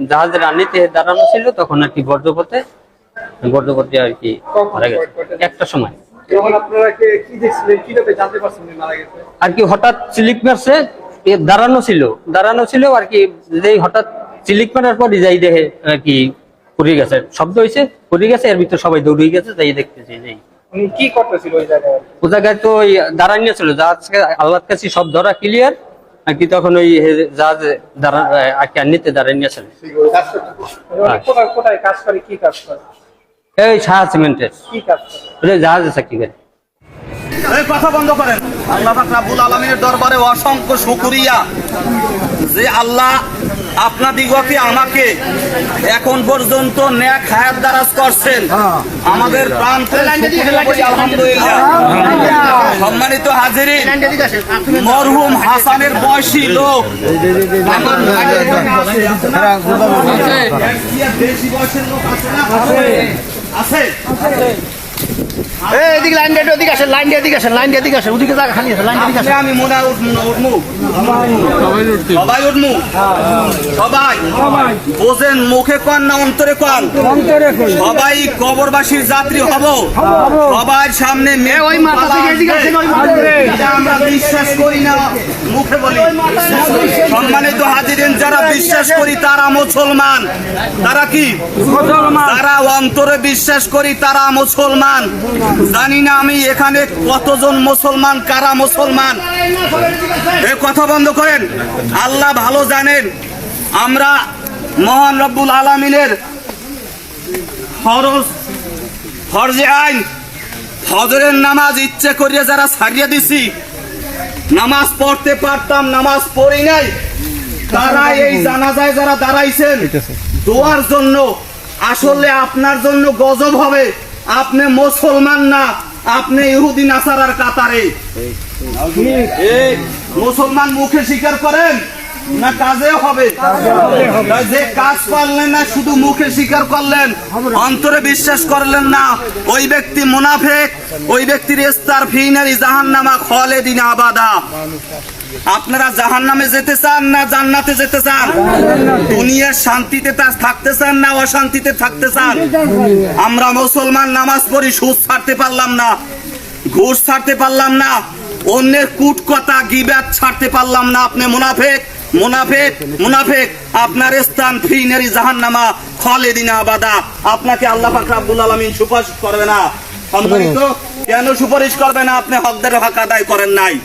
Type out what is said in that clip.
জাহাজের রানিতে দাঁড়ানো ছিল তখন আর কি বর্জ্যপথে আর কি মারা গেছে একটা সময়। আর কি হঠাৎ স্লিপ মারছে, দাঁড়ানো ছিল আর কি, যেই হঠাৎ স্লিপ মারার পর যাই দেখে আর কি পড়ে গেছে, শব্দ হয়েছে, পড়ে গেছে, এর ভিতরে সবাই দৌড়ে গেছে, যাই দেখতেছি যে কি করতেছিল ওই জায়গায় তো ওই দাঁড়ানিয়ে ছিল, জাহাজকে আল্লাহর কাছে সব ধরা ক্লিয়ার আর কি, তখন ওই জাহাজ নিতে দাঁড়ানিয়ে ছিল। কোথায় কাজ করে, কি কাজ করে? এই সাহা সিমেন্টের কি কাজ করে? জাহাজে চাকরি করে। কথা বন্ধ করেন। আল্লাহ পাক রব্বুল আলামিনের দরবারে অসংখ্য শুকরিয়া যে আল্লাহ আপনাদিগকে আমাকে এখন পর্যন্ত নেক হায়াত দারাজ করছেন। আমাদের প্রাণ আলহামদুলিল্লাহ। সম্মানিত হাজিরিন, মরহুম হাসানের বয়সী লোক বেশি বয়সের লোক আছে আছে এদিকে লাইন দিয়ে ওদিকে আসেন, লাইন দিয়ে এদিকে আসেন, লাইন দিয়ে এদিকে আসেন, ওদিকে জায়গা খালি আছে, লাইন দিয়ে এদিকে আসেন। আমি মনে হয় উঠমু সবাই উঠমু সবাই বোঝেন, মুখে কন না অন্তরে কন? সবাই কবরবাসীর যাত্রী হব, সবার সামনে আমরা বিশ্বাস করি না, মুখে বলি। সম্মানিত হাজিরিন, যারা বিশ্বাস করি তারা মুসলমান। তারা কি? তারা অন্তরে বিশ্বাস করি তারা মুসলমান। জানি না আমি এখানে কতজন মুসলমান, কারা মুসলমান, এ কথা বন্ধ করেন। আল্লাহ ভালো জানেন। আমরা মহান রব্বুল আলামিনের ফরজে আইন ফজরের নামাজ ইচ্ছে করিয়া যারা ছাড়িয়ে দিছি, নামাজ পড়তে পারতাম, নামাজ পড়ি নাই, তারা এই জানাজায় যারা দাঁড়াইছেন দোয়ার জন্য, আসলে আপনার জন্য গজব হবে। আপনি মুসলমান না, আপনি ইহুদি নাসারার কাতারে। মুসলমান মুখে স্বীকার করেন না কাজে হবে? যে কাজ করলেন না, শুধু মুখে স্বীকার করলেন, অন্তরে বিশ্বাস করলেন না, ওই ব্যক্তি মুনাফিক, ওই ব্যক্তির ইস্তার ফিনারি জাহান্নামা খালিদিন আবাদা। আপনারা জাহান্নামে যেতে চান না জান্নাতে যেতে চান? দুনিয়ার শান্তিতে থাকতে চান না অশান্তিতে থাকতে চান? আমরা মুসলমান নামাজ পড়ি, সুদ ছাড়তে পারলাম না, ঘুষ ছাড়তে পারলাম না, অন্যের কুট কথা গিবাত ছাড়তে পারলাম না। আপনি মুনাফিক, মুনাফিক, মুনাফিক। আপনার স্থান ফি নারি জাহান্নামা খালিদিন আবাদা। আপনাকে আল্লাহ পাক রব্বুল আলামিন সুপারিশ করবে না। সম্মানিত, কেন সুপারিশ করবে না? আপনি হকদার হক আদায় করেন নাই।